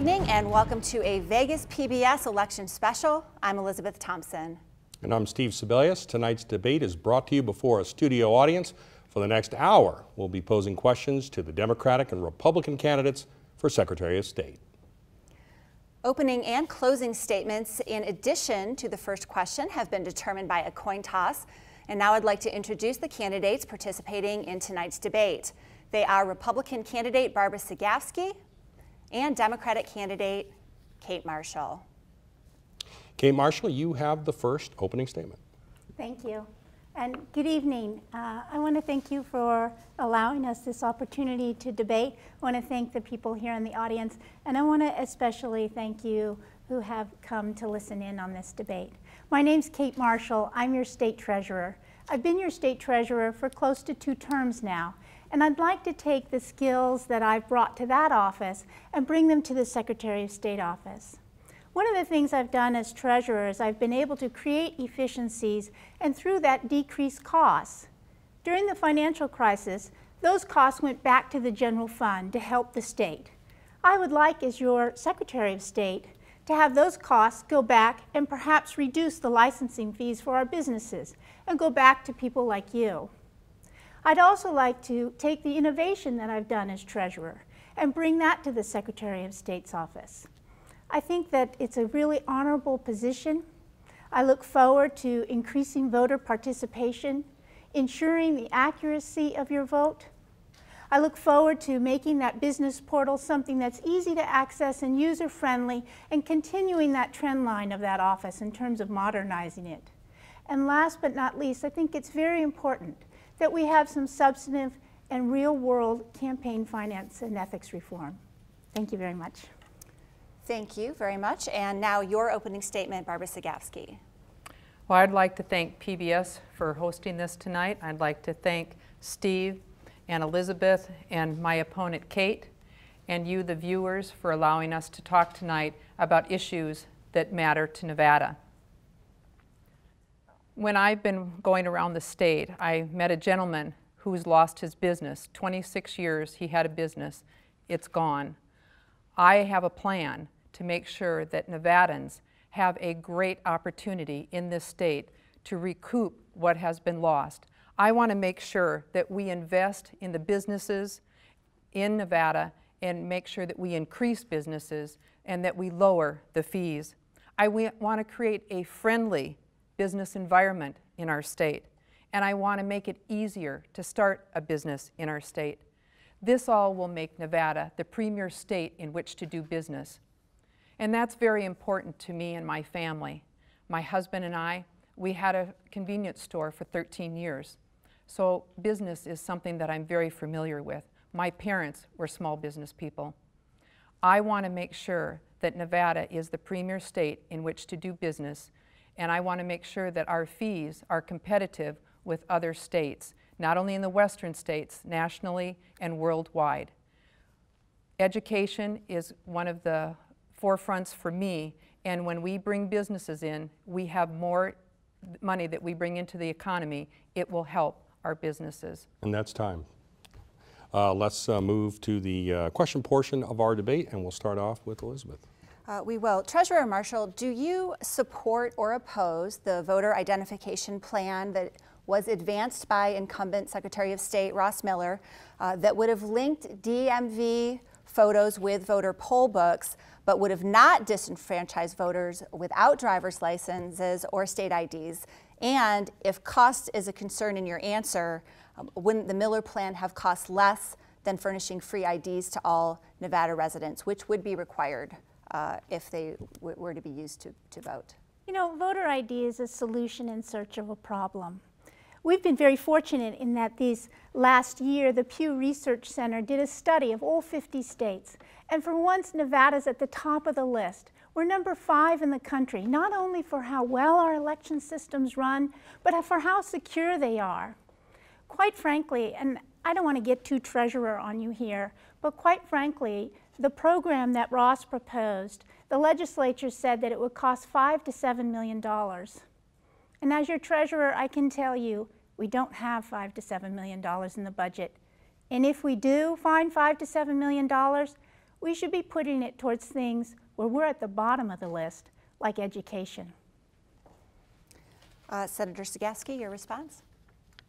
evening and welcome to a Vegas PBS election special. I'm Elizabeth Thompson. And I'm Steve Sebelius. Tonight's debate is brought to you before a studio audience. For the next hour, we'll be posing questions to the Democratic and Republican candidates for Secretary of State. Opening and closing statements in addition to the first question have been determined by a coin toss. And now I'd like to introduce the candidates participating in tonight's debate. They are Republican candidate Barbara Cegavske and Democratic candidate Kate Marshall. Kate Marshall, you have the first opening statement. Thank you. And good evening. I want to thank you for allowing us this opportunity to debate. I want to thank the people here in the audience, and I want to especially thank you who have come to listen in on this debate. My name's Kate Marshall. I'm your state treasurer. I've been your state treasurer for close to 2 terms now, and I'd like to take the skills that I've brought to that office and bring them to the Secretary of State office. One of the things I've done as treasurer is I've been able to create efficiencies and through that decrease costs. During the financial crisis, those costs went back to the general fund to help the state. I would like, as your Secretary of State, to have those costs go back and perhaps reduce the licensing fees for our businesses and go back to people like you. I'd also like to take the innovation that I've done as treasurer and bring that to the Secretary of State's office. I think that it's a really honorable position. I look forward to increasing voter participation, ensuring the accuracy of your vote. I look forward to making that business portal something that's easy to access and user-friendly and continuing that trend line of that office in terms of modernizing it. And last but not least, I think it's very important that we have some substantive and real-world campaign finance and ethics reform. Thank you very much. Thank you very much. And now your opening statement, Barbara Cegavske. Well, I'd like to thank PBS for hosting this tonight. I'd like to thank Steve and Elizabeth and my opponent Kate and you, the viewers, for allowing us to talk tonight about issues that matter to Nevada. When I've been going around the state, I met a gentleman who's lost his business. 26 years he had a business. It's gone. I have a plan to make sure that Nevadans have a great opportunity in this state to recoup what has been lost. I want to make sure that we invest in the businesses in Nevada and make sure that we increase businesses and that we lower the fees. I want to create a friendly business environment in our state, and I want to make it easier to start a business in our state. This all will make Nevada the premier state in which to do business. And that's very important to me and my family. My husband and I, we had a convenience store for 13 years. So business is something that I'm very familiar with. My parents were small business people. I want to make sure that Nevada is the premier state in which to do business, and I want to make sure that our fees are competitive with other states, not only in the western states, nationally and worldwide. Education is one of the forefronts for me, and when we bring businesses in, we have more money that we bring into the economy. It will help our businesses. And that's time. Let's move to the question portion of our debate, and we'll start off with Elizabeth. We will. Treasurer Marshall, do you support or oppose the voter identification plan that was advanced by incumbent Secretary of State Ross Miller that would have linked DMV photos with voter poll books, but would have not disenfranchised voters without driver's licenses or state IDs? And if cost is a concern in your answer, wouldn't the Miller plan have cost less than furnishing free IDs to all Nevada residents, which would be required if they were to be used to vote? You know, voter ID is a solution in search of a problem. We've been very fortunate in that this last year, the Pew Research Center did a study of all 50 states. And for once, Nevada's at the top of the list. We're number 5 in the country, not only for how well our election systems run, but for how secure they are. Quite frankly, and I don't want to get too treasurer on you here, but quite frankly, the program that Ross proposed, the legislature said that it would cost $5 to $7 million. And as your treasurer, I can tell you, we don't have $5 to $7 million in the budget. And if we do find $5 to $7 million, We should be putting it towards things where we're at the bottom of the list, like education. Senator Cegavske, your response?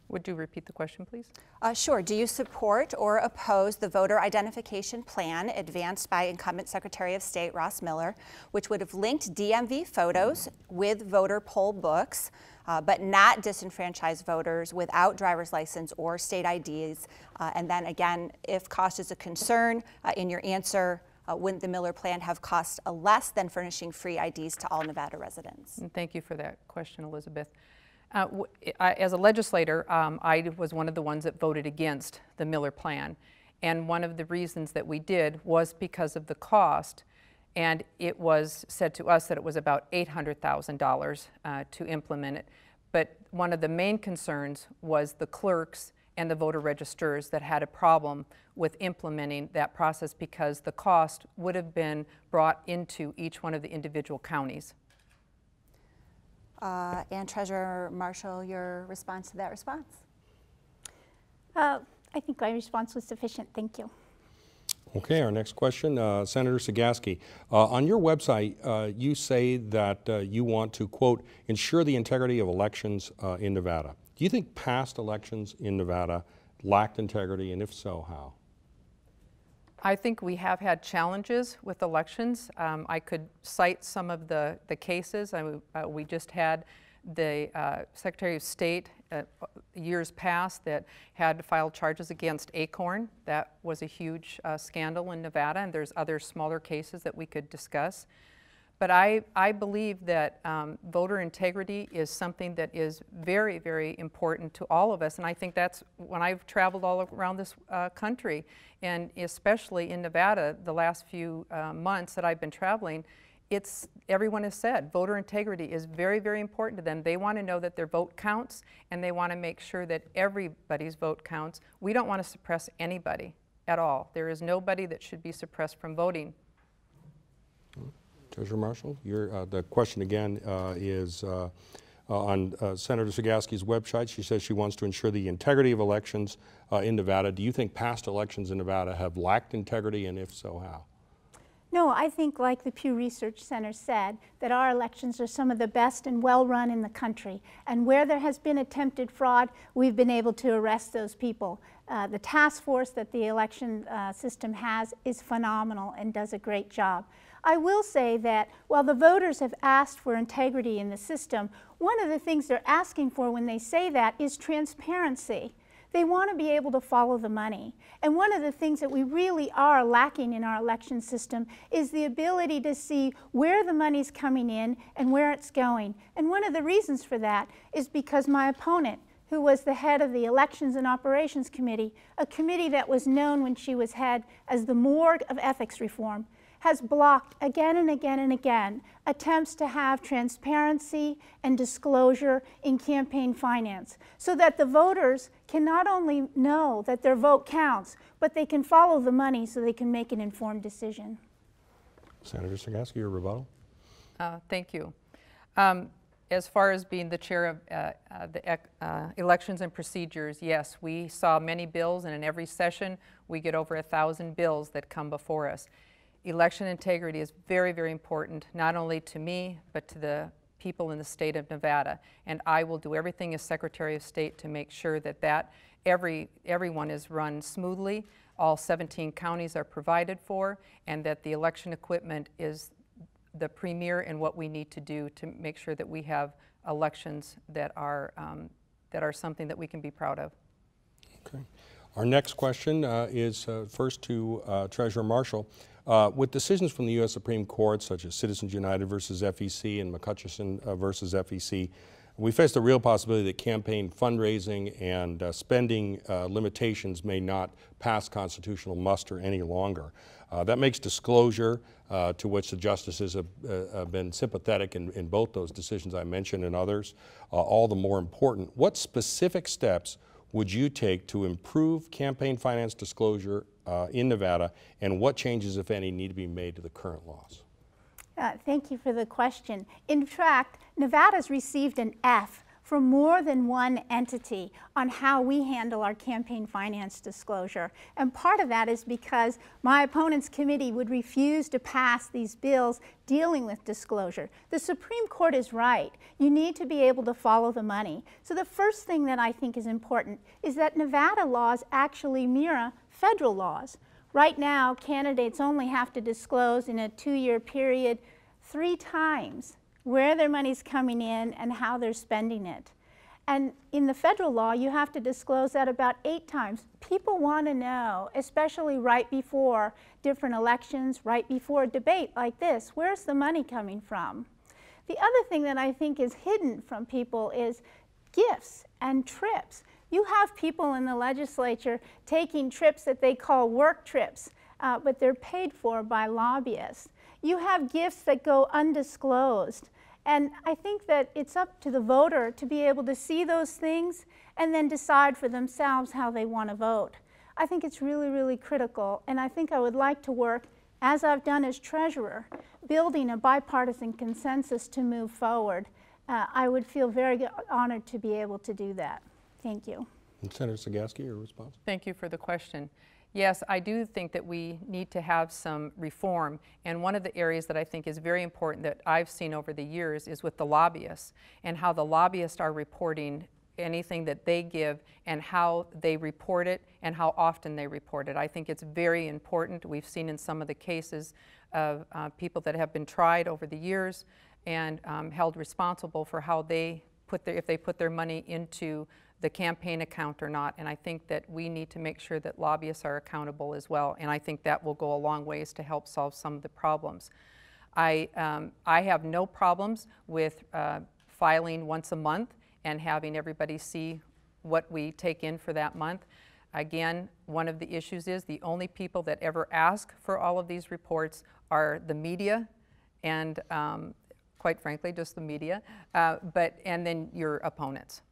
Would you repeat the question, please? Sure. Do you support or oppose the voter identification plan advanced by incumbent Secretary of State Ross Miller, which would have linked DMV photos with voter poll books, but not disenfranchise voters without driver's license or state IDs? And then again, if cost is a concern, in your answer, wouldn't the Miller plan have cost less than furnishing free IDs to all Nevada residents? And thank you for that question, Elizabeth. As a legislator, I was one of the ones that voted against the Miller plan. And one of the reasons that we did was because of the cost. And it was said to us that it was about $800,000 to implement it. But one of the main concerns was the clerks and the voter registrars that had a problem with implementing that process because the cost would have been brought into each one of the individual counties. And Treasurer Marshall, your response to that response? I think my response was sufficient. Thank you. Okay, our next question, Senator Cegavske. On your website, you say that you want to, quote, ensure the integrity of elections in Nevada. Do you think past elections in Nevada lacked integrity, and if so, how? I think we have had challenges with elections. I could cite some of the cases. We just had the Secretary of State years past that had filed charges against Acorn. That was a huge scandal in Nevada, and there's other smaller cases that we could discuss. But I believe that voter integrity is something that is very, very important to all of us. And I think that's when I've traveled all around this country, and especially in Nevada, the last few months that I've been traveling, everyone has said voter integrity is very, very important to them. They want to know that their vote counts, and they want to make sure that everybody's vote counts. We don't want to suppress anybody at all. There is nobody that should be suppressed from voting. Treasurer Marshall, the question again is on Senator Cegavske's website. She says she wants to ensure the integrity of elections in Nevada. Do you think past elections in Nevada have lacked integrity, and if so, how? No, I think, like the Pew Research Center said, that our elections are some of the best and well-run in the country. And where there has been attempted fraud, we've been able to arrest those people. The task force that the election system has is phenomenal and does a great job. I will say that while the voters have asked for integrity in the system, one of the things they're asking for when they say that is transparency. They want to be able to follow the money. And one of the things that we really are lacking in our election system is the ability to see where the money's coming in and where it's going. And one of the reasons for that is because my opponent, who was the head of the Elections and Operations Committee, a committee that was known when she was head as the morgue of ethics reform, has blocked again and again and again attempts to have transparency and disclosure in campaign finance so that the voters can not only know that their vote counts, but they can follow the money so they can make an informed decision. Senator Cegavske, your rebuttal. Thank you. As far as being the chair of the Elections and Procedures, yes, we saw many bills, and in every session we get over 1,000 bills that come before us. Election integrity is very, very important, not only to me, but to the people in the state of Nevada. And I will do everything as Secretary of State to make sure that everyone is run smoothly, all 17 counties are provided for, and that the election equipment is the premier in what we need to do to make sure that we have elections that are something that we can be proud of. Okay. Our next question is first to Treasurer Marshall. With decisions from the U.S. Supreme Court, such as Citizens United versus FEC and McCutcheon versus FEC, we face the real possibility that campaign fundraising and spending limitations may not pass constitutional muster any longer. That makes disclosure, to which the justices have been sympathetic in both those decisions I mentioned and others, all the more important. What specific steps would you take to improve campaign finance disclosure in Nevada, and what changes, if any, need to be made to the current laws? Thank you for the question. In fact, Nevada's received an F for more than one entity on how we handle our campaign finance disclosure. And part of that is because my opponent's committee would refuse to pass these bills dealing with disclosure. The Supreme Court is right. You need to be able to follow the money. So the first thing that I think is important is that Nevada laws actually mirror federal laws. Right now, candidates only have to disclose in a 2-year period 3 times where their money's coming in and how they're spending it. And in the federal law, you have to disclose that about 8 times. People want to know, especially right before different elections, right before a debate like this, where's the money coming from? The other thing that I think is hidden from people is gifts and trips. You have people in the legislature taking trips that they call work trips, but they're paid for by lobbyists. You have gifts that go undisclosed. And I think that it's up to the voter to be able to see those things and then decide for themselves how they want to vote. I think it's really, really critical, and I think I would like to work, as I've done as treasurer, building a bipartisan consensus to move forward. I would feel very honored to be able to do that. Thank you. And Senator Cegavske, your response? Thank you for the question. Yes, I do think that we need to have some reform, and one of the areas that I think is very important that I've seen over the years is with the lobbyists and how the lobbyists are reporting anything that they give and how they report it and how often they report it. I think it's very important. We've seen in some of the cases of people that have been tried over the years and held responsible for how they put if they put their money into the campaign account or not, and I think that we need to make sure that lobbyists are accountable as well, and I think that will go a long ways to help solve some of the problems. I have no problems with filing once a month and having everybody see what we take in for that month. Again, one of the issues is the only people that ever ask for all of these reports are the media and quite frankly, just the media, and then your opponents.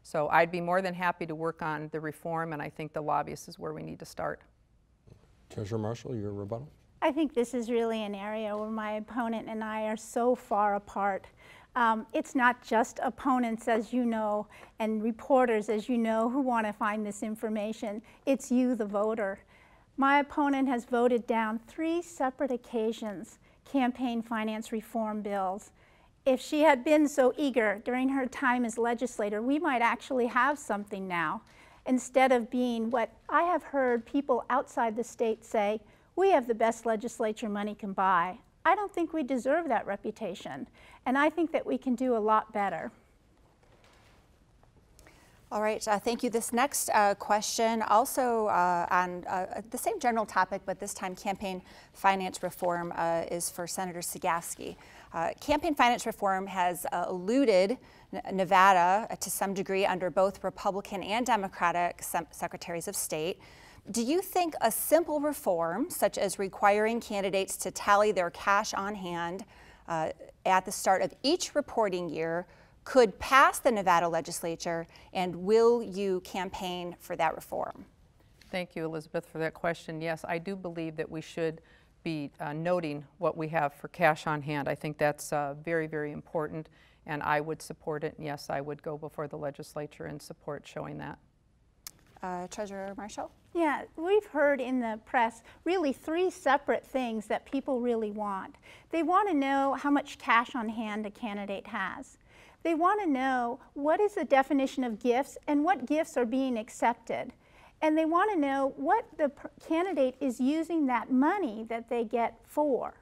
So I'd be more than happy to work on the reform, and I think the lobbyists is where we need to start. Treasurer Marshall, your rebuttal? I think this is really an area where my opponent and I are so far apart. It's not just opponents, as you know, and reporters, as you know, who want to find this information. It's you, the voter. My opponent has voted down 3 separate occasions campaign finance reform bills. If she had been so eager during her time as legislator, we might actually have something now, instead of being what I have heard people outside the state say, we have the best legislature money can buy. I don't think we deserve that reputation, and I think that we can do a lot better. All right, thank you. This next question also on the same general topic, but this time campaign finance reform is for Senator Cegavske. Campaign finance reform has eluded Nevada to some degree under both Republican and Democratic secretaries of state. Do you think a simple reform, such as requiring candidates to tally their cash on hand at the start of each reporting year, could pass the Nevada legislature, and will you campaign for that reform? Thank you, Elizabeth, for that question. Yes, I do believe that we should be noting what we have for cash on hand. I think that's very, very important, and I would support it. And yes, I would go before the legislature and support showing that. Treasurer Marshall? Yeah, we've heard in the press really 3 separate things that people really want. They want to know how much cash on hand a candidate has. They want to know what is the definition of gifts and what gifts are being accepted. And they want to know what the candidate is using that money that they get for.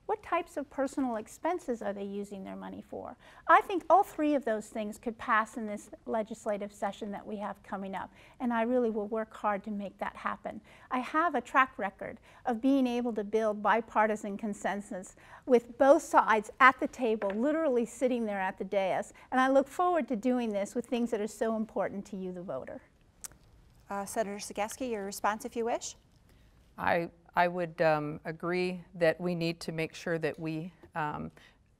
What types of personal expenses are they using their money for? I think all 3 of those things could pass in this legislative session that we have coming up, and I really will work hard to make that happen. I have a track record of being able to build bipartisan consensus with both sides at the table, literally sitting there at the dais, and I look forward to doing this with things that are so important to you, the voter. Senator Cegavske, your response if you wish. I would agree that we need to make sure that we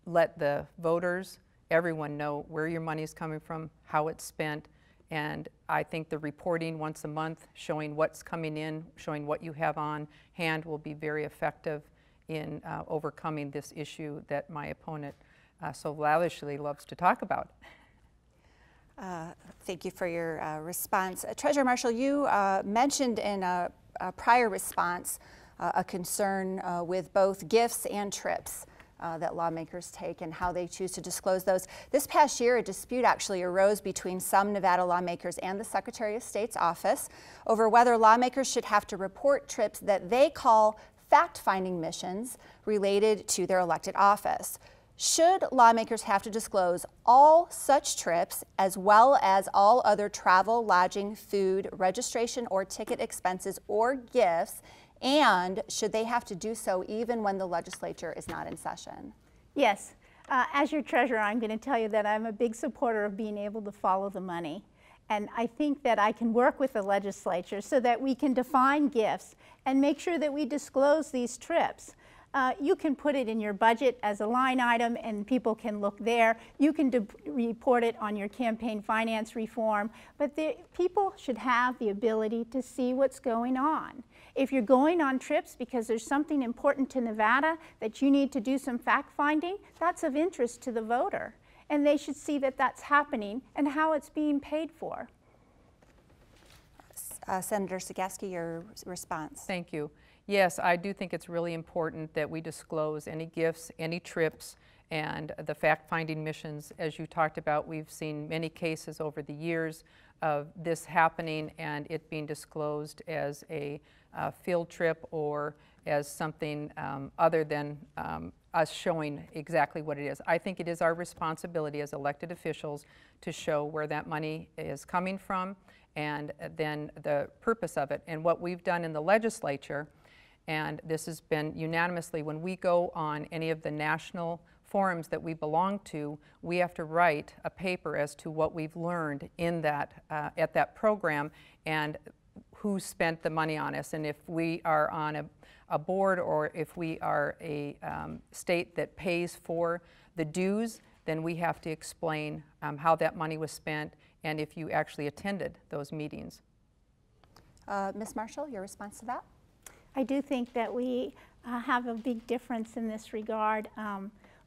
let the voters, everyone know where your money is coming from, how it's spent, and I think the reporting once a month, showing what's coming in, showing what you have on hand will be very effective in overcoming this issue that my opponent so lavishly loves to talk about. Thank you for your response. Treasurer Marshall, you mentioned in a prior response a concern with both gifts and trips that lawmakers take and how they choose to disclose those. This past year, a dispute actually arose between some Nevada lawmakers and the Secretary of State's office over whether lawmakers should have to report trips that they call fact-finding missions related to their elected office. Should lawmakers have to disclose all such trips as well as all other travel, lodging, food, registration or ticket expenses or gifts, and should they have to do so even when the legislature is not in session? Yes. As your treasurer, I'm going to tell you that I'm a big supporter of being able to follow the money. And I think that I can work with the legislature so that we can define gifts and make sure that we disclose these trips. You can put it in your budget as a line item and people can look there. You can report it on your campaign finance reform, but people should have the ability to see what's going on. If you're going on trips because there's something important to Nevada that you need to do some fact finding, that's of interest to the voter. And they should see that that's happening and how it's being paid for. Senator Cegavske, your response. Thank you. Yes, I do think it's really important that we disclose any gifts, any trips, and the fact-finding missions. As you talked about, we've seen many cases over the years of this happening and it being disclosed as a field trip or as something other than us showing exactly what it is. I think it is our responsibility as elected officials to show where that money is coming from and then the purpose of it. And what we've done in the legislature, and this has been unanimously, when we go on any of the national forums that we belong to, we have to write a paper as to what we've learned in that, at that program and who spent the money on us. And if we are on a board or if we are a state that pays for the dues, then we have to explain how that money was spent and if you actually attended those meetings. Ms. Marshall, your response to that? I do think that we have a big difference in this regard.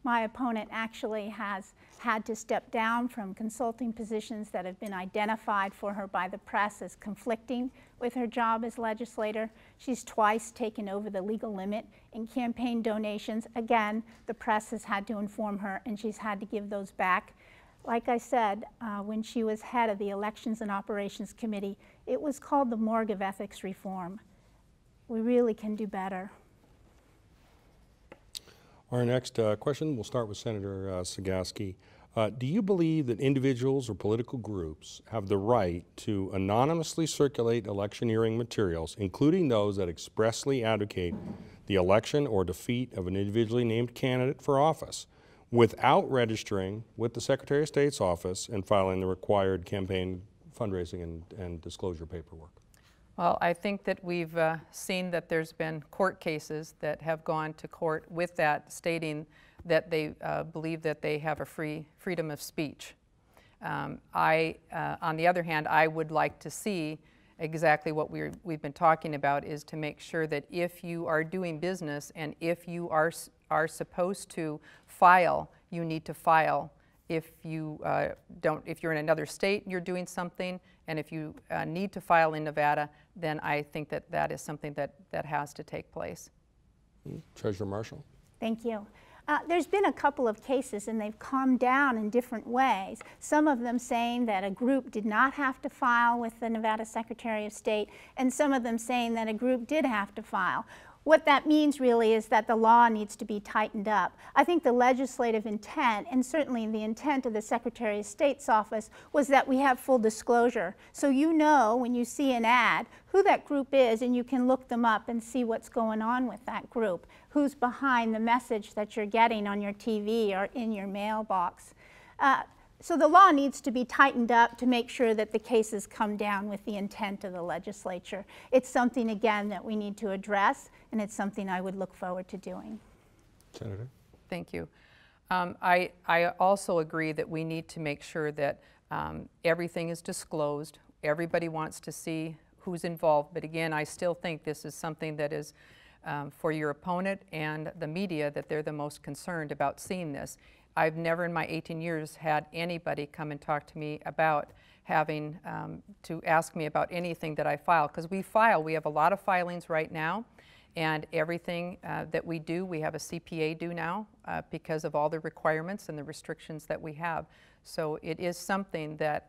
My opponent actually has had to step down from consulting positions that have been identified for her by the press as conflicting with her job as legislator. She's twice taken over the legal limit in campaign donations. Again, the press has had to inform her and she's had to give those back. Like I said, when she was head of the Elections and Operations Committee, it was called the morgue of ethics reform. We really can do better. Our next question, we'll start with Senator Cegavske. Do you believe that individuals or political groups have the right to anonymously circulate electioneering materials, including those that expressly advocate the election or defeat of an individually named candidate for office, without registering with the Secretary of State's office and filing the required campaign fundraising and disclosure paperwork? Well, I think that we've seen that there's been court cases that have gone to court with that, stating that they believe that they have a freedom of speech. On the other hand, I would like to see exactly what we've been talking about, is to make sure that if you are doing business and if you are supposed to file, you need to file. If you if you're in another state and you're doing something, and if you need to file in Nevada, then I think that that is something that has to take place. Treasurer Marshall. Thank you. There's been a couple of cases and they've calmed down in different ways. Some of them saying that a group did not have to file with the Nevada Secretary of State, and some of them saying that a group did have to file. What that means really is that the law needs to be tightened up. I think the legislative intent, and certainly the intent of the Secretary of State's office, was that we have full disclosure. So you know when you see an ad who that group is, and you can look them up and see what's going on with that group, who's behind the message that you're getting on your TV or in your mailbox. So the law needs to be tightened up to make sure that the cases come down with the intent of the legislature. It's something, again, that we need to address, and it's something I would look forward to doing. Senator. Thank you. I also agree that we need to make sure that everything is disclosed. Everybody wants to see who's involved, but again, I still think this is something that is for your opponent and the media, that they're the most concerned about seeing this. I've never in my 18 years had anybody come and talk to me about having to ask me about anything that I file, because we have a lot of filings right now, and everything that we do, we have a CPA do now because of all the requirements and the restrictions that we have. So it is something that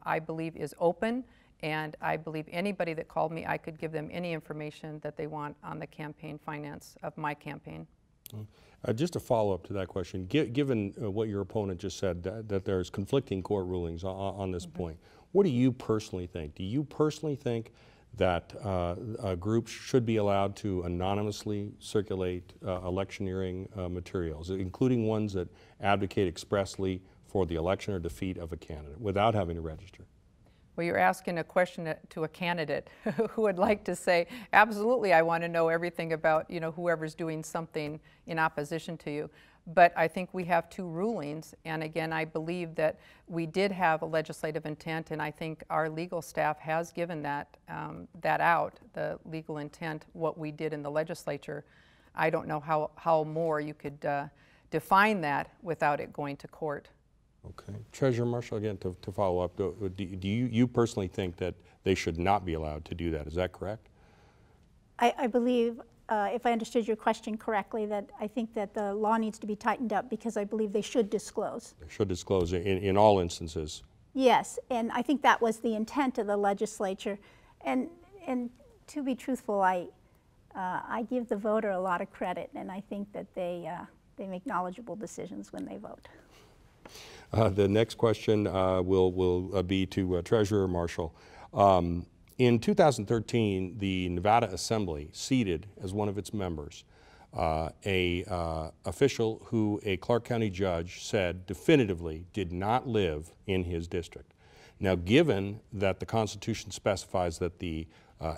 I believe is open, and I believe anybody that called me, I could give them any information that they want on the campaign finance of my campaign. Just a follow-up to that question, given what your opponent just said, that there's conflicting court rulings on this point, what do you personally think? Do you personally think that groups should be allowed to anonymously circulate electioneering materials, including ones that advocate expressly for the election or defeat of a candidate without having to register? Well, you're asking a question to a candidate who would like to say, absolutely, I want to know everything about, you know, whoever's doing something in opposition to you. But I think we have two rulings, and again, I believe that we did have a legislative intent, and I think our legal staff has given that out, the legal intent, what we did in the legislature. I don't know how more you could define that without it going to court. Okay. Treasurer Marshall, again, to follow up, do you personally think that they should not be allowed to do that? Is that correct? I believe, if I understood your question correctly, that I think that the law needs to be tightened up because I believe they should disclose. They should disclose in all instances. Yes, and I think that was the intent of the legislature. And to be truthful, I give the voter a lot of credit, and I think that they make knowledgeable decisions when they vote. The next question will be to Treasurer Marshall. In 2013, the Nevada Assembly seated as one of its members a official who a Clark County judge said definitively did not live in his district. Now, given that the Constitution specifies that the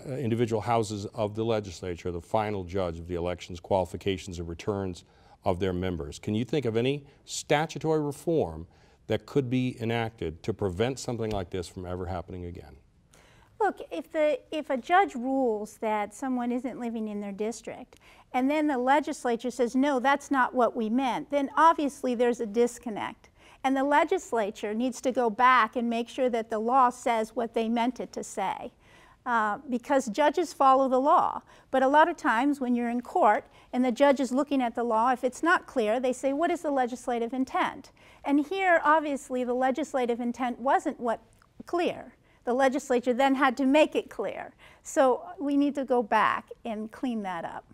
individual houses of the legislature are the final judge of the elections, qualifications, and returns of their members, can you think of any statutory reform that could be enacted to prevent something like this from ever happening again? Look, if a judge rules that someone isn't living in their district, and then the legislature says, no, that's not what we meant, then obviously there's a disconnect. And the legislature needs to go back and make sure that the law says what they meant it to say. Because judges follow the law. But a lot of times when you're in court and the judge is looking at the law, if it's not clear, they say, what is the legislative intent? And here, obviously, the legislative intent wasn't clear. The legislature then had to make it clear. So we need to go back and clean that up.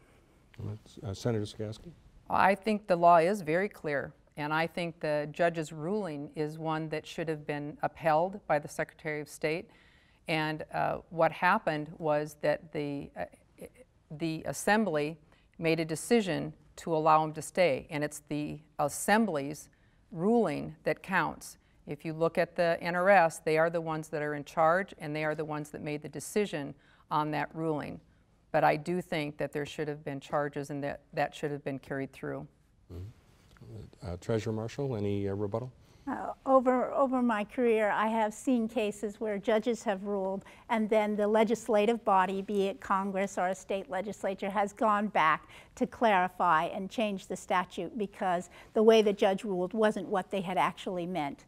Senator Cegavske? I think the law is very clear, and I think the judge's ruling is one that should have been upheld by the Secretary of State. And what happened was that the Assembly made a decision to allow him to stay, and it's the Assembly's ruling that counts. If you look at the NRS, they are the ones that are in charge, and they are the ones that made the decision on that ruling. But I do think that there should have been charges, and that should have been carried through. Mm-hmm. Treasurer Marshall, any rebuttal? Over my career, I have seen cases where judges have ruled and then the legislative body, be it Congress or a state legislature, has gone back to clarify and change the statute because the way the judge ruled wasn't what they had actually meant.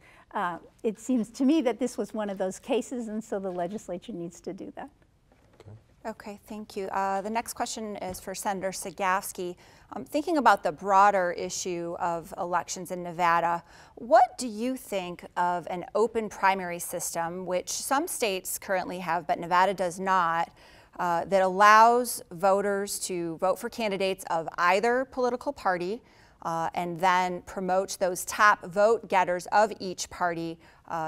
It seems to me that this was one of those cases, and so the legislature needs to do that. Okay, thank you. The next question is for Senator Cegavske. Thinking about the broader issue of elections in Nevada, what do you think of an open primary system, which some states currently have, but Nevada does not, that allows voters to vote for candidates of either political party and then promotes those top vote getters of each party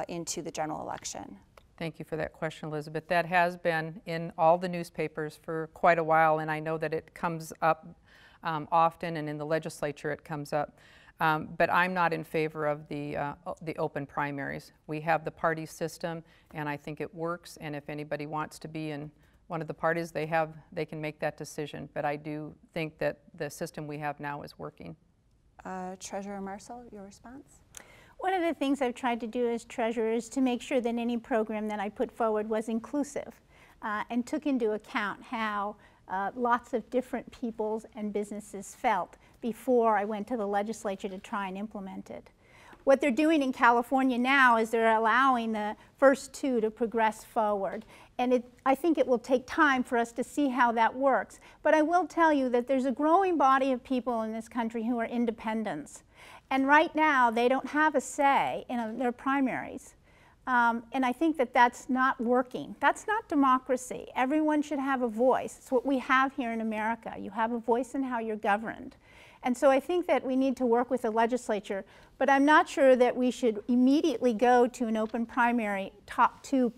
into the general election? Thank you for that question, Elizabeth. That has been in all the newspapers for quite a while, and I know that it comes up often, and in the legislature it comes up. But I'm not in favor of the open primaries. We have the party system, and I think it works, and if anybody wants to be in one of the parties, they can make that decision. But I do think that the system we have now is working. Treasurer Marshall, your response? One of the things I've tried to do as treasurer is to make sure that any program that I put forward was inclusive and took into account how lots of different peoples and businesses felt before I went to the legislature to try and implement it. What they're doing in California now is they're allowing the first two to progress forward. And I think it will take time for us to see how that works. But I will tell you that there's a growing body of people in this country who are independents. And right now, they don't have a say in their primaries. And I think that that's not working. That's not democracy. Everyone should have a voice. It's what we have here in America. You have a voice in how you're governed. And so I think that we need to work with the legislature, but I'm not sure that we should immediately go to an open primary top two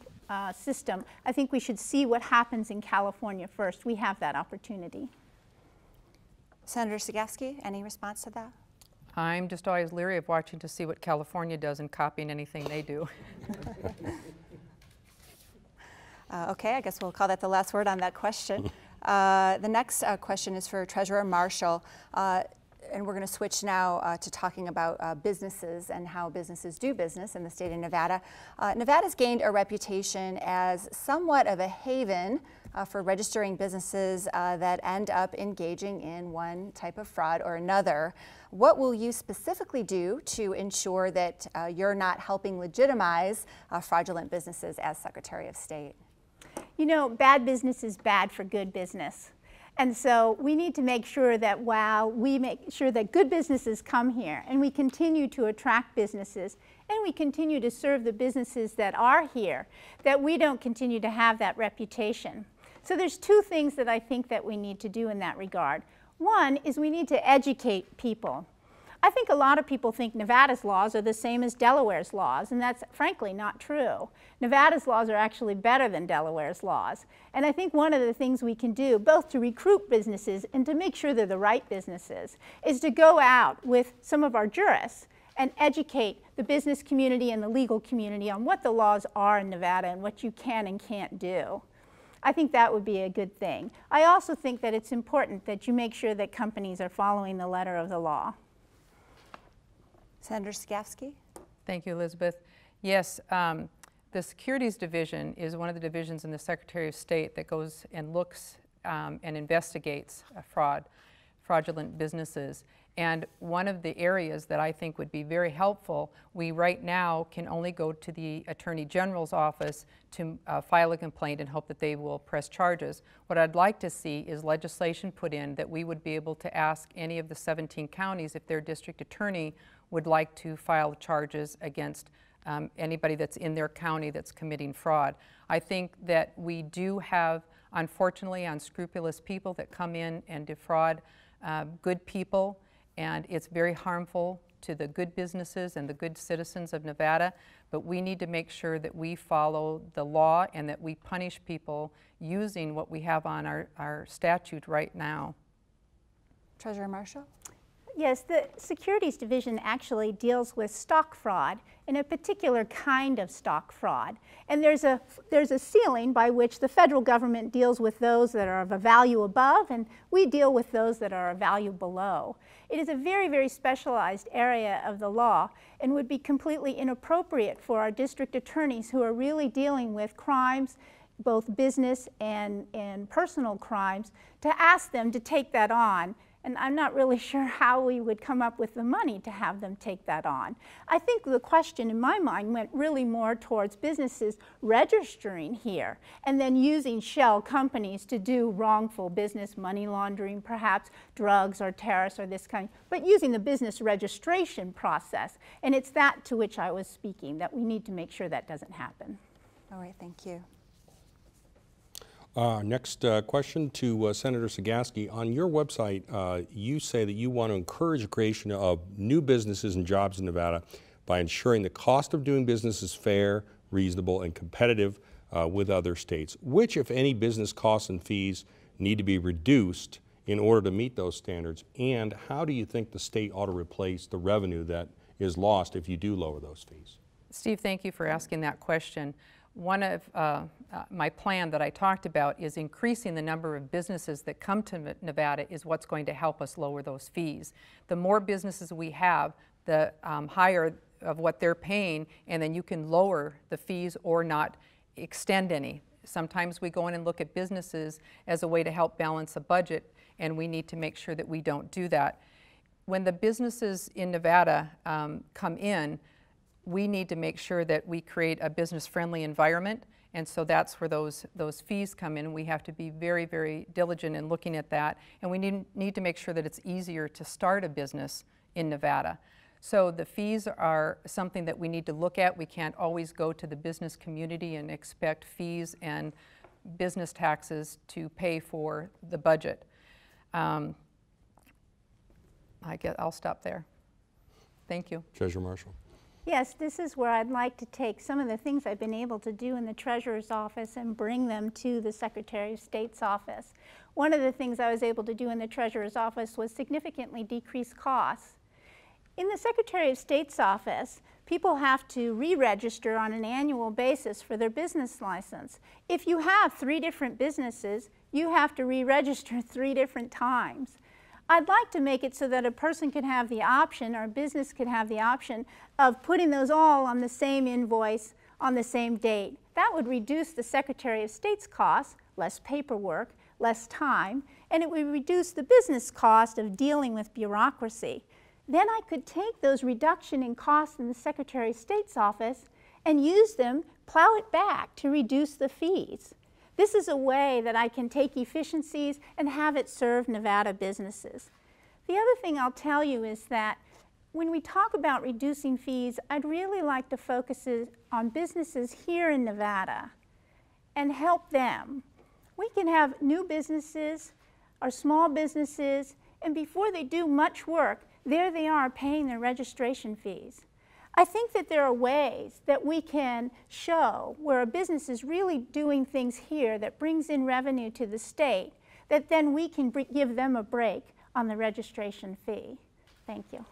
system. I think we should see what happens in California first. We have that opportunity. Senator Cegavske, any response to that? I'm just always leery of watching to see what California does and copying anything they do. Okay, I guess we'll call that the last word on that question. The next question is for Treasurer Marshall, and we're going to switch now to talking about businesses and how businesses do business in the state of Nevada. Nevada's gained a reputation as somewhat of a haven for registering businesses that end up engaging in one type of fraud or another. What will you specifically do to ensure that you're not helping legitimize fraudulent businesses as Secretary of State? You know, bad business is bad for good business. And so we need to make sure that while we make sure that good businesses come here and we continue to attract businesses and we continue to serve the businesses that are here, that we don't continue to have that reputation. So there's two things that I think that we need to do in that regard. One is we need to educate people. I think a lot of people think Nevada's laws are the same as Delaware's laws, and that's frankly not true. Nevada's laws are actually better than Delaware's laws. And I think one of the things we can do, both to recruit businesses and to make sure they're the right businesses, is to go out with some of our jurists and educate the business community and the legal community on what the laws are in Nevada and what you can and can't do. I think that would be a good thing. I also think that it's important that you make sure that companies are following the letter of the law. Senator Cegavske? Thank you, Elizabeth. Yes, the Securities Division is one of the divisions in the Secretary of State that goes and looks and investigates fraudulent businesses. And one of the areas that I think would be very helpful, we right now can only go to the Attorney General's office to file a complaint and hope that they will press charges. What I'd like to see is legislation put in that we would be able to ask any of the 17 counties if their district attorney would like to file charges against anybody that's in their county that's committing fraud. I think that we do have, unfortunately, unscrupulous people that come in and defraud good people, and it's very harmful to the good businesses and the good citizens of Nevada, but we need to make sure that we follow the law and that we punish people using what we have on our statute right now. Treasurer Marshall? Yes, the Securities Division actually deals with stock fraud and a particular kind of stock fraud. And there's a ceiling by which the federal government deals with those that are of a value above, and we deal with those that are of value below. It is a very, very specialized area of the law and would be completely inappropriate for our district attorneys who are really dealing with crimes, both business and personal crimes, to ask them to take that on. And I'm not really sure how we would come up with the money to have them take that on. I think the question in my mind went really more towards businesses registering here and then using shell companies to do wrongful business, money laundering, perhaps drugs or terrorists or this kind, but using the business registration process. And it's that to which I was speaking, that we need to make sure that doesn't happen. All right, thank you. Next question to Senator Cegavske. On your website, you say that you want to encourage the creation of new businesses and jobs in Nevada by ensuring the cost of doing business is fair, reasonable, and competitive with other states. Which, if any, business costs and fees need to be reduced in order to meet those standards? And how do you think the state ought to replace the revenue that is lost if you do lower those fees? Steve, thank you for asking that question. One of my plan that I talked about is increasing the number of businesses that come to Nevada is what's going to help us lower those fees. The more businesses we have, the higher of what they're paying, and then you can lower the fees or not extend any. Sometimes we go in and look at businesses as a way to help balance a budget, and we need to make sure that we don't do that. when the businesses in Nevada come in, we need to make sure that we create a business-friendly environment, and so that's where those fees come in. We have to be very, very diligent in looking at that, and we need to make sure that it's easier to start a business in Nevada. So the fees are something that we need to look at. We can't always go to the business community and expect fees and business taxes to pay for the budget. I guess I'll stop there. Thank you. Treasurer Marshall. Yes, this is where I'd like to take some of the things I've been able to do in the Treasurer's office and bring them to the Secretary of State's office. One of the things I was able to do in the Treasurer's office was significantly decrease costs. In the Secretary of State's office, people have to re-register on an annual basis for their business license. If you have 3 different businesses, you have to re-register 3 different times. I'd like to make it so that a person can have the option, or a business can have the option, of putting those all on the same invoice on the same date. That would reduce the Secretary of State's costs, less paperwork, less time, and it would reduce the business cost of dealing with bureaucracy. Then I could take those reduction in costs in the Secretary of State's office and use them, plow it back to reduce the fees. This is a way that I can take efficiencies and have it serve Nevada businesses. The other thing I'll tell you is that when we talk about reducing fees, I'd really like to focus on businesses here in Nevada and help them. We can have new businesses or small businesses, and before they do much work, there they are paying their registration fees. I think that there are ways that we can show where a business is really doing things here that brings in revenue to the state, that then we can give them a break on the registration fee. Thank you.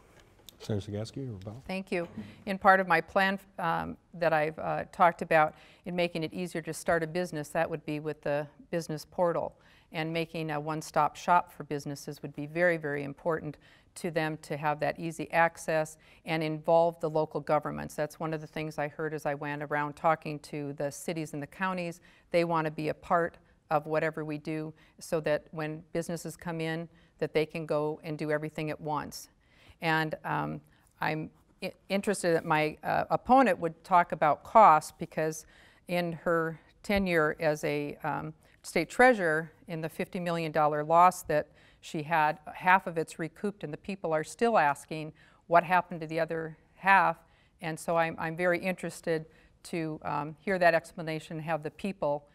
Senator Cegavske, or Bob? Thank you. In part of my plan that I've talked about in making it easier to start a business, that would be with the business portal. And making a one-stop shop for businesses would be very, very important to them to have that easy access and involve the local governments. That's one of the things I heard as I went around talking to the cities and the counties. They want to be a part of whatever we do so that when businesses come in, that they can go and do everything at once. And I'm interested that my opponent would talk about costs, because in her tenure as a state treasurer, in the $50 million loss that she had, half of it's recouped, and the people are still asking what happened to the other half. And so I'm very interested to hear that explanation, have the people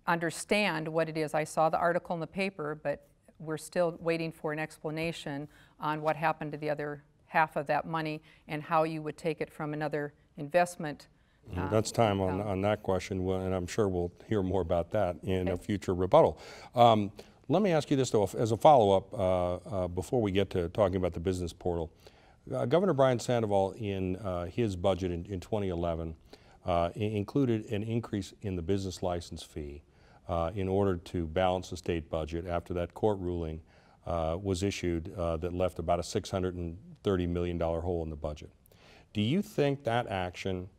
understand what it is. I saw the article in the paper, but we're still waiting for an explanation on what happened to the other half of that money and how you would take it from another investment. That's time on that question, and I'm sure we'll hear more about that in a future rebuttal. Let me ask you this, though, as a follow-up before we get to talking about the business portal. Governor Brian Sandoval, in his budget in 2011, included an increase in the business license fee in order to balance the state budget after that court ruling was issued that left about a $630 million hole in the budget. Do you think that action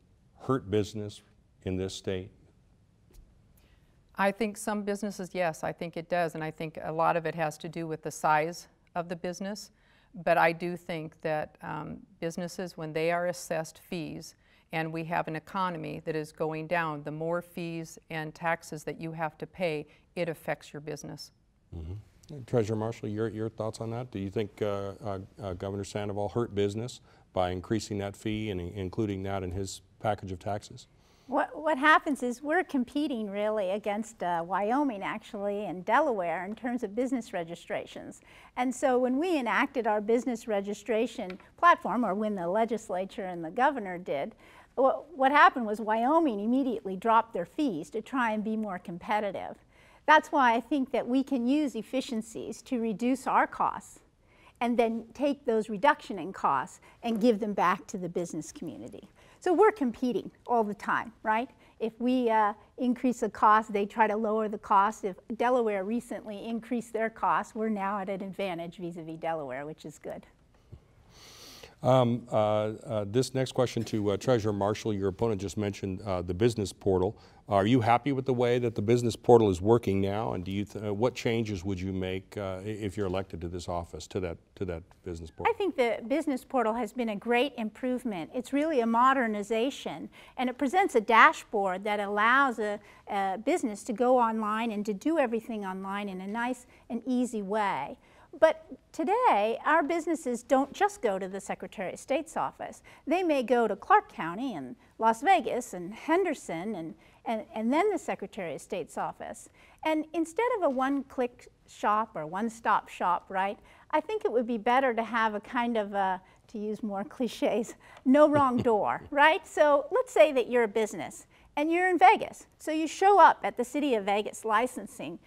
hurt business in this state? I think some businesses, yes, I think it does, and I think a lot of it has to do with the size of the business. But I do think that businesses, when they are assessed fees, and we have an economy that is going down, the more fees and taxes that you have to pay, it affects your business. Mm-hmm. Treasurer Marshall, your thoughts on that? Do you think Governor Sandoval hurt business by increasing that fee and including that in his package of taxes? What happens is we're competing really against Wyoming, actually, and Delaware in terms of business registrations. And so when we enacted our business registration platform, or when the legislature and the governor did, what happened was Wyoming immediately dropped their fees to try and be more competitive. That's why I think that we can use efficiencies to reduce our costs and then take those reduction in costs and give them back to the business community. So we're competing all the time, right? If we increase the cost, they try to lower the cost. If Delaware recently increased their costs, we're now at an advantage vis-a-vis Delaware, which is good. This next question to Treasurer Marshall, your opponent just mentioned the business portal. Are you happy with the way that the business portal is working now, and do you what changes would you make if you're elected to this office to that business portal? I think the business portal has been a great improvement. It's really a modernization, and it presents a dashboard that allows a business to go online and to do everything online in a nice and easy way. But today, our businesses don't just go to the Secretary of State's office. They may go to Clark County and Las Vegas and Henderson and then the Secretary of State's office. And instead of a one-click shop or one-stop shop, right, I think it would be better to have a kind of a, to use more cliches, no wrong door, right? So let's say that you're a business and you're in Vegas. So you show up at the City of Vegas licensing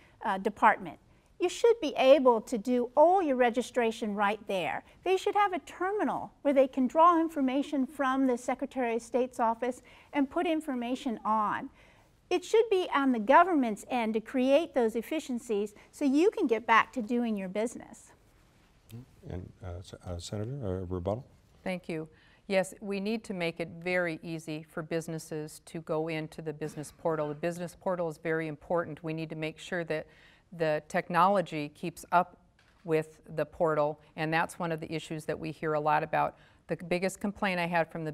department. You should be able to do all your registration right there. They should have a terminal where they can draw information from the Secretary of State's office and put information on. It should be on the government's end to create those efficiencies so you can get back to doing your business. And Senator, a rebuttal? Thank you. Yes, we need to make it very easy for businesses to go into the business portal. The business portal is very important. We need to make sure that the technology keeps up with the portal, and that's one of the issues that we hear a lot about. The biggest complaint I had from the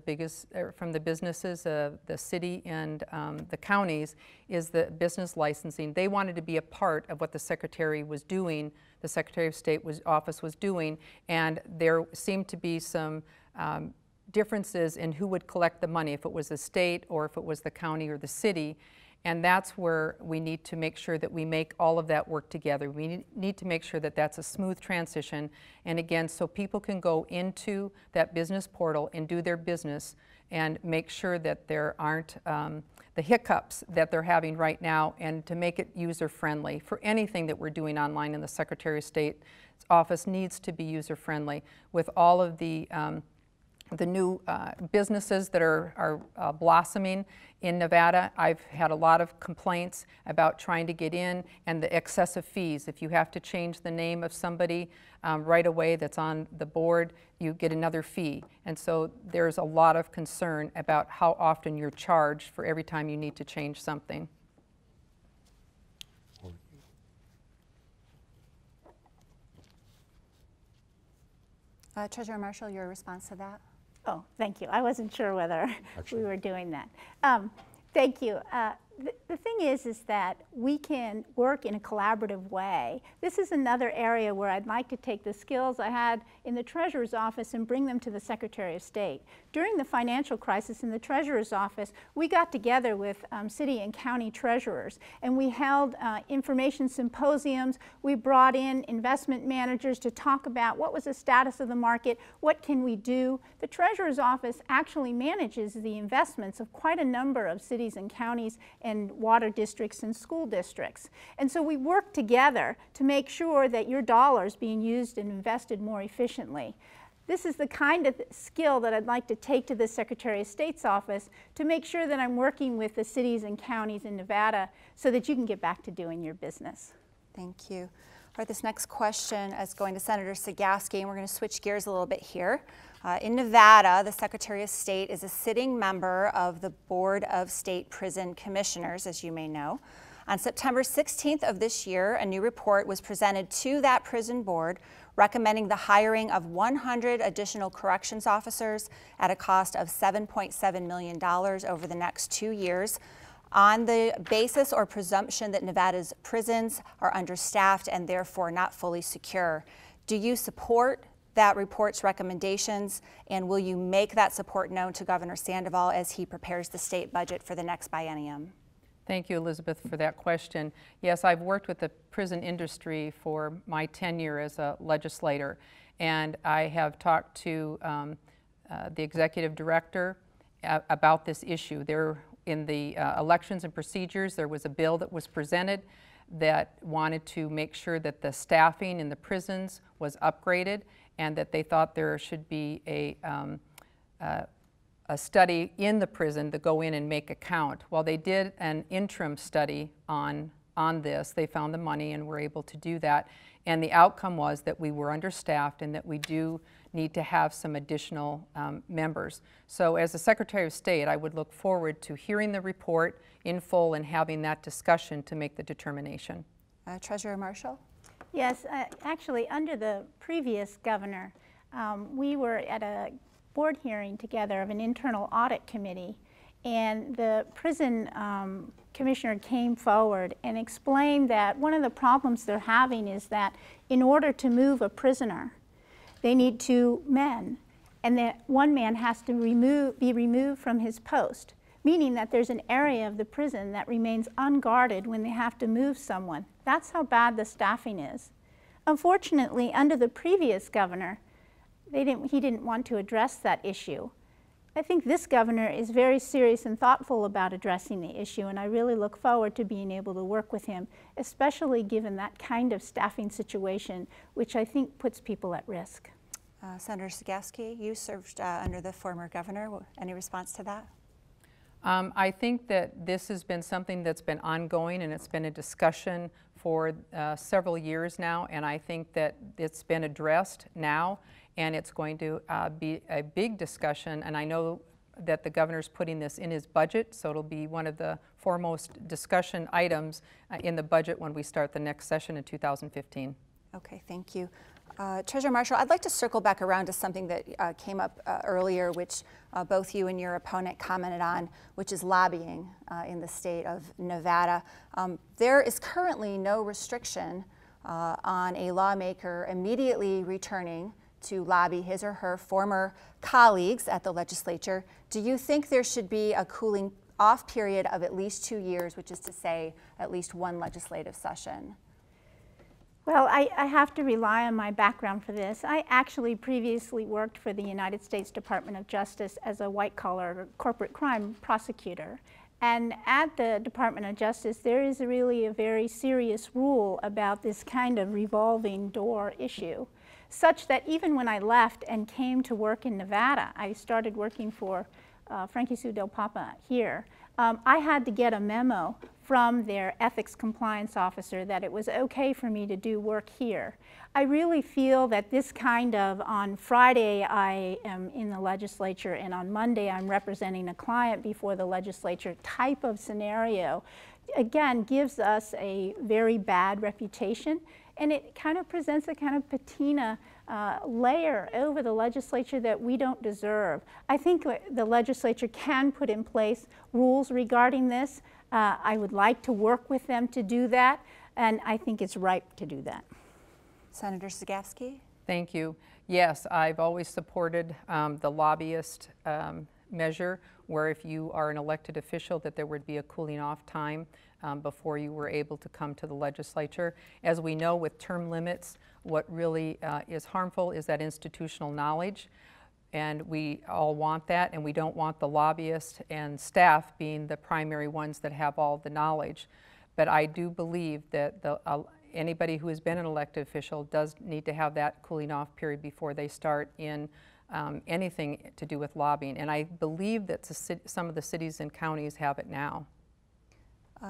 businesses, the city and the counties, is the business licensing. They wanted to be a part of what the Secretary was doing, the Secretary of State office was doing, and there seemed to be some differences in who would collect the money, if it was the state or if it was the county or the city. And that's where we need to make sure that we make all of that work together. We need to make sure that that's a smooth transition. And again, so people can go into that business portal and do their business and make sure that there aren't the hiccups that they're having right now, and to make it user-friendly. For anything that we're doing online in the Secretary of State's office needs to be user-friendly. With all of the new businesses that are blossoming in Nevada, I've had a lot of complaints about trying to get in and the excessive fees. If you have to change the name of somebody right away that's on the board, you get another fee. And so there's a lot of concern about how often you're charged for every time you need to change something. Treasurer Marshall, your response to that? Oh, thank you. I wasn't sure whether we were doing that. Thank you. The thing is that we can work in a collaborative way. This is another area where I'd like to take the skills I had in the Treasurer's office and bring them to the Secretary of State. During the financial crisis in the Treasurer's office, we got together with city and county treasurers, and we held information symposiums. We brought in investment managers to talk about what was the status of the market, what can we do. The Treasurer's office actually manages the investments of quite a number of cities and counties and water districts and school districts. And so we work together to make sure that your dollar is being used and invested more efficiently. This is the kind of skill that I'd like to take to the Secretary of State's office to make sure that I'm working with the cities and counties in Nevada so that you can get back to doing your business. Thank you. All right, this next question is going to Senator Cegavske, and we're going to switch gears a little bit here. In Nevada, the Secretary of State is a sitting member of the Board of State Prison Commissioners, as you may know. On September 16th of this year, a new report was presented to that prison board recommending the hiring of 100 additional corrections officers at a cost of $7.7 million over the next 2 years, on the basis or presumption that Nevada's prisons are understaffed and therefore not fully secure. Do you support that report's recommendations, and will you make that support known to Governor Sandoval as he prepares the state budget for the next biennium? Thank you, Elizabeth, for that question. Yes, I've worked with the prison industry for my tenure as a legislator, and I have talked to the executive director about this issue. In the elections and procedures, there was a bill that was presented that wanted to make sure that the staffing in the prisons was upgraded, and that they thought there should be a study in the prison to go in and make a count. Well, they did an interim study on this. They found the money and were able to do that. And the outcome was that we were understaffed and that we do need to have some additional members. So as the Secretary of State, I would look forward to hearing the report in full and having that discussion to make the determination. Treasurer Marshall? Yes, actually, under the previous governor, we were at a board hearing together of an internal audit committee, and the prison commissioner came forward and explained that one of the problems they're having is that in order to move a prisoner, they need 2 men, and that one man has to be removed from his post, meaning that there's an area of the prison that remains unguarded when they have to move someone. That's how bad the staffing is. Unfortunately, under the previous governor, he didn't want to address that issue. I think this governor is very serious and thoughtful about addressing the issue, and I really look forward to being able to work with him, especially given that kind of staffing situation, which I think puts people at risk. Senator Cegavske, you served under the former governor. Any response to that? I think that this has been something that's been ongoing, and it's been a discussion for several years now, and I think that it's been addressed now, and it's going to be a big discussion, and I know that the governor's putting this in his budget, so it'll be one of the foremost discussion items in the budget when we start the next session in 2015. Okay, thank you. Treasurer Marshall, I'd like to circle back around to something that came up earlier, which both you and your opponent commented on, which is lobbying in the state of Nevada. There is currently no restriction on a lawmaker immediately returning to lobby his or her former colleagues at the legislature. Do you think there should be a cooling off period of at least 2 years, which is to say at least 1 legislative session? Well, I have to rely on my background for this. I actually previously worked for the United States Department of Justice as a white-collar corporate crime prosecutor. And at the Department of Justice, there is really a very serious rule about this kind of revolving door issue, such that even when I left and came to work in Nevada, I started working for Frankie Sue Del Papa here. I had to get a memo from their ethics compliance officer that it was okay for me to do work here. I really feel that this kind of, on Friday I am in the legislature and on Monday I'm representing a client before the legislature type of scenario, again, gives us a very bad reputation, and it kind of presents a kind of patina layer over the legislature that we don't deserve. I think the legislature can put in place rules regarding this. I would like to work with them to do that, and I think it's ripe to do that. Senator Cegavske? Thank you. Yes, I've always supported the lobbyist measure, where if you are an elected official, that there would be a cooling off time before you were able to come to the legislature. As we know, with term limits, what really is harmful is that institutional knowledge, and we all want that, and we don't want the lobbyists and staff being the primary ones that have all the knowledge. But I do believe that anybody who has been an elected official does need to have that cooling off period before they start in anything to do with lobbying, and I believe that some of the cities and counties have it now.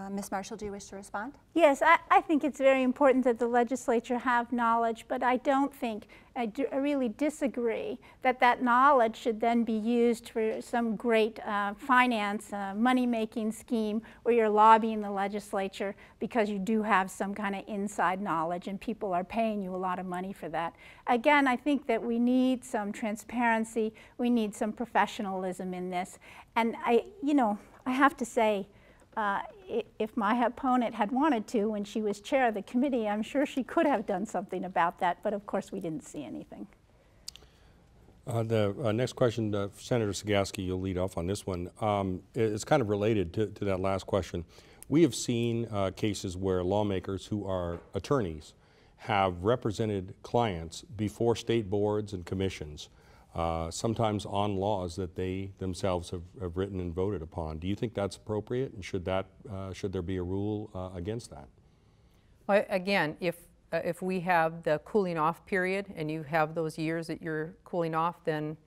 Ms. Marshall, do you wish to respond? Yes, I think it's very important that the legislature have knowledge, but I don't think, I really disagree that that knowledge should then be used for some great finance, money-making scheme where you're lobbying the legislature because you do have some kind of inside knowledge and people are paying you a lot of money for that. Again, I think that we need some transparency, we need some professionalism in this, and I have to say, if my opponent had wanted to, when she was chair of the committee, I'm sure she could have done something about that, but of course we didn't see anything. The next question, Senator Cegavske, you'll lead off on this one. It's kind of related to that last question. We have seen cases where lawmakers who are attorneys have represented clients before state boards and commissions, sometimes on laws that they themselves have written and voted upon. Do you think that's appropriate, and should there be a rule against that? Well, again, if we have the cooling off period and you have those years that you're cooling off, then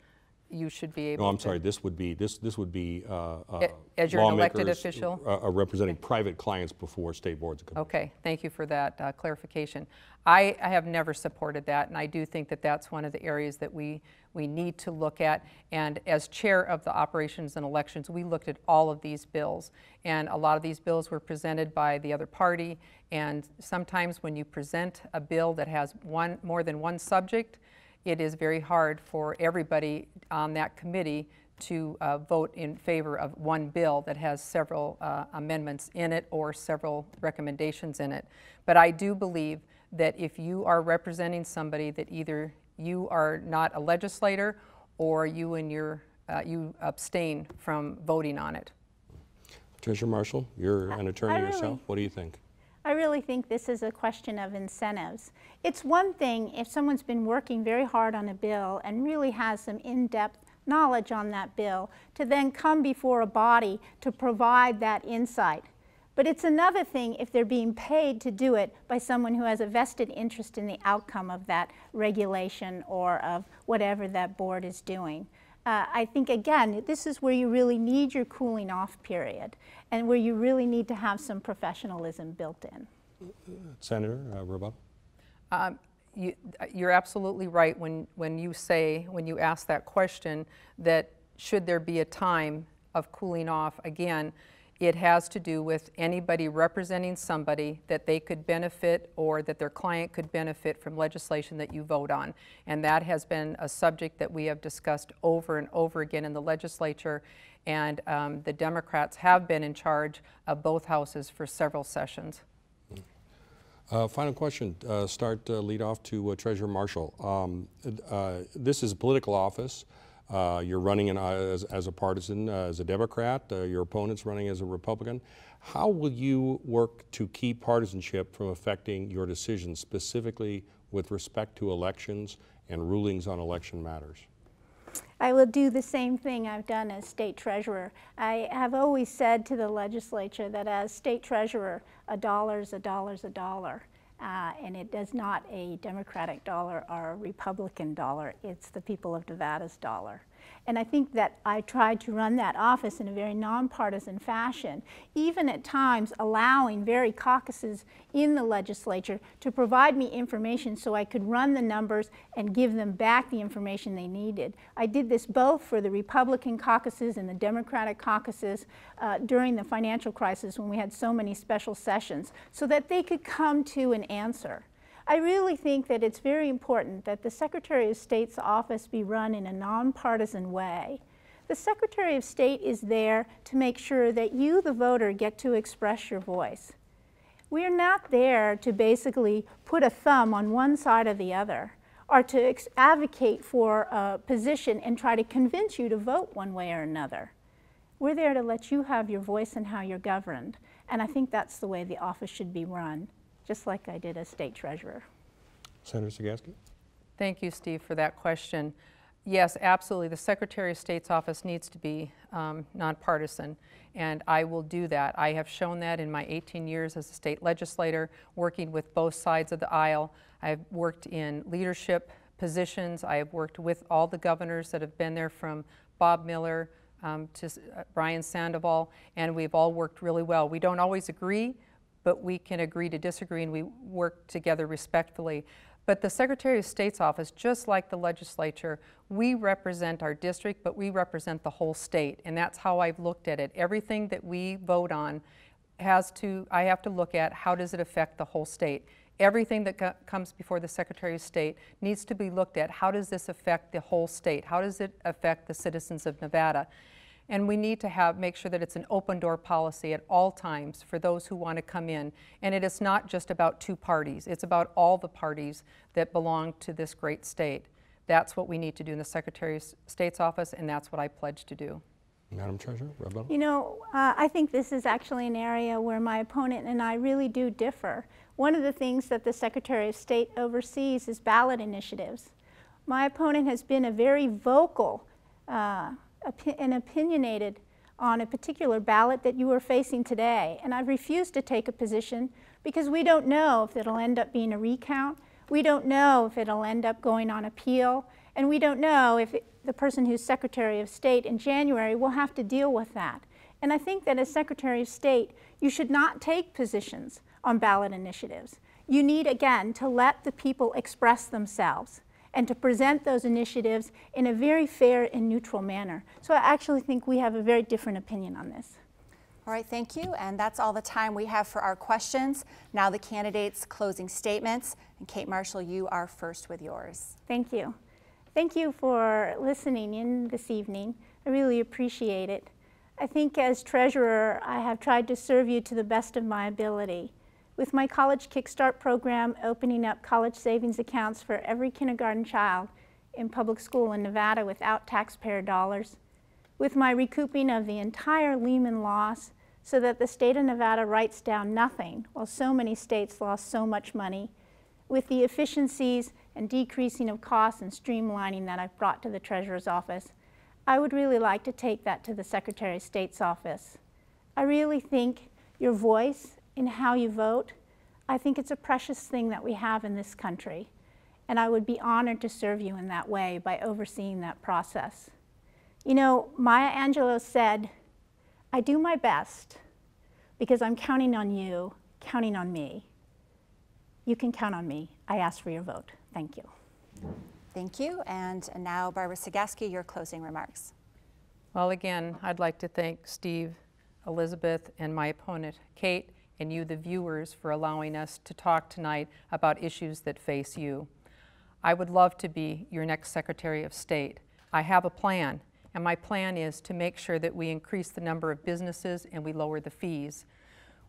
you should be able No, I'm to. sorry, this would be As you're an elected lawmakers, official? representing private clients before state boards of commissions. Okay, thank you for that clarification. I have never supported that, and I do think that that's one of the areas that we need to look at. And as chair of the Operations and Elections, we looked at all of these bills, and a lot of these bills were presented by the other party. And sometimes when you present a bill that has more than one subject, it is very hard for everybody on that committee to vote in favor of one bill that has several amendments in it or several recommendations in it. But I do believe that if you are representing somebody that either you are not a legislator or you abstain from voting on it. Treasurer Marshall, you're an attorney yourself. What do you think? I really think this is a question of incentives. It's one thing if someone's been working very hard on a bill and really has some in-depth knowledge on that bill to then come before a body to provide that insight. But it's another thing if they're being paid to do it by someone who has a vested interest in the outcome of that regulation or of whatever that board is doing. I think, again, this is where you really need your cooling off period and where you really need to have some professionalism built in. Senator, rebuttal? You're absolutely right when you ask that question that should there be a time of cooling off. Again, it has to do with anybody representing somebody that they could benefit or that their client could benefit from legislation that you vote on. And that has been a subject that we have discussed over and over again in the legislature. And the Democrats have been in charge of both houses for several sessions. Final question, lead off to Treasurer Marshall. This is a political office. You're running as a partisan, as a Democrat. Your opponent's running as a Republican. How will you work to keep partisanship from affecting your decisions, specifically with respect to elections and rulings on election matters? I will do the same thing I've done as state treasurer. I have always said to the legislature that as state treasurer, a dollar's a dollar's a dollar. And it is not a Democratic dollar or a Republican dollar, it's the people of Nevada's dollar. And I think that I tried to run that office in a very nonpartisan fashion, even at times allowing varied caucuses in the legislature to provide me information so I could run the numbers and give them back the information they needed. I did this both for the Republican caucuses and the Democratic caucuses during the financial crisis when we had so many special sessions so that they could come to an answer. I really think that it's very important that the Secretary of State's office be run in a nonpartisan way. The Secretary of State is there to make sure that you, the voter, get to express your voice. We're not there to basically put a thumb on one side or the other, or to advocate for a position and try to convince you to vote one way or another. We're there to let you have your voice in how you're governed, and I think that's the way the office should be run, just like I did as state treasurer. Senator Cegavske? Thank you, Steve, for that question. Yes, absolutely. The Secretary of State's office needs to be nonpartisan, and I will do that. I have shown that in my 18 years as a state legislator, working with both sides of the aisle. I've worked in leadership positions. I have worked with all the governors that have been there, from Bob Miller to Brian Sandoval, and we've all worked really well. We don't always agree, but we can agree to disagree, and we work together respectfully. But the Secretary of State's office, just like the legislature, we represent our district, but we represent the whole state, and that's how I've looked at it. Everything that we vote on I have to look at how does it affect the whole state. Everything that comes before the Secretary of State needs to be looked at. How does this affect the whole state? How does it affect the citizens of Nevada? And we need to make sure that it's an open door policy at all times for those who want to come in. And it is not just about two parties. It's about all the parties that belong to this great state. That's what we need to do in the Secretary of State's office, and that's what I pledge to do. Madam Treasurer, rebuttal? You know, I think this is actually an area where my opponent and I really do differ. One of the things that the Secretary of State oversees is ballot initiatives. My opponent has been a very vocal and opinionated on a particular ballot that you are facing today, and I've refused to take a position because we don't know if it'll end up being a recount. We don't know if it'll end up going on appeal, And we don't know if the person who's Secretary of State in January will have to deal with that. And I think that as Secretary of State, you should not take positions on ballot initiatives. You need, again, to let the people express themselves and to present those initiatives in a very fair and neutral manner. So I actually think we have a very different opinion on this. All right, thank you. And that's all the time we have for our questions. Now the candidates' closing statements. And Kate Marshall, you are first with yours. Thank you. Thank you for listening in this evening. I really appreciate it. I think as treasurer, I have tried to serve you to the best of my ability. With my College Kickstart program opening up college savings accounts for every kindergarten child in public school in Nevada without taxpayer dollars, with my recouping of the entire Lehman loss so that the state of Nevada writes down nothing while so many states lost so much money, with the efficiencies and decreasing of costs and streamlining that I've brought to the Treasurer's office, I would really like to take that to the Secretary of State's office. I really think your voice in how you vote, I think it's a precious thing that we have in this country, and I would be honored to serve you in that way by overseeing that process. You know, Maya Angelou said, I do my best because I'm counting on you, counting on me. You can count on me. I ask for your vote. Thank you. Thank you. And now, Barbara Cegavske, your closing remarks. Well, again, I'd like to thank Steve, Elizabeth, and my opponent, Kate, and you, the viewers, for allowing us to talk tonight about issues that face you. I would love to be your next Secretary of State. I have a plan, and my plan is to make sure that we increase the number of businesses and we lower the fees.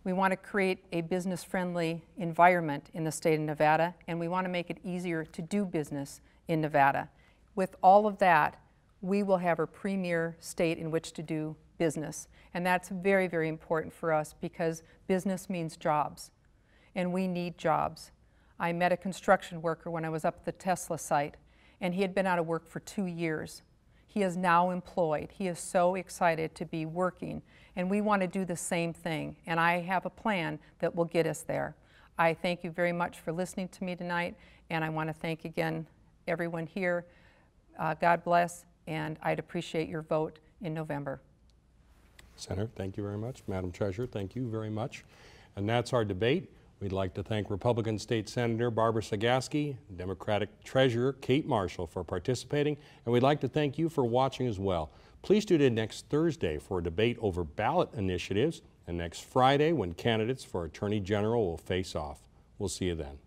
We want to create a business-friendly environment in the state of Nevada, and we want to make it easier to do business in Nevada. With all of that, we will have a premier state in which to do business. And that's very, very important for us because business means jobs, and we need jobs. I met a construction worker when I was up at the Tesla site, and he had been out of work for 2 years. He is now employed. He is so excited to be working, and we want to do the same thing, and I have a plan that will get us there. I thank you very much for listening to me tonight, and I want to thank again everyone here. God bless, and I'd appreciate your vote in November. Senator, thank you very much. Madam Treasurer, thank you very much. And that's our debate. We'd like to thank Republican State Senator Barbara Cegavske, Democratic Treasurer Kate Marshall for participating, and we'd like to thank you for watching as well. Please tune in next Thursday for a debate over ballot initiatives, and next Friday when candidates for Attorney General will face off. We'll see you then.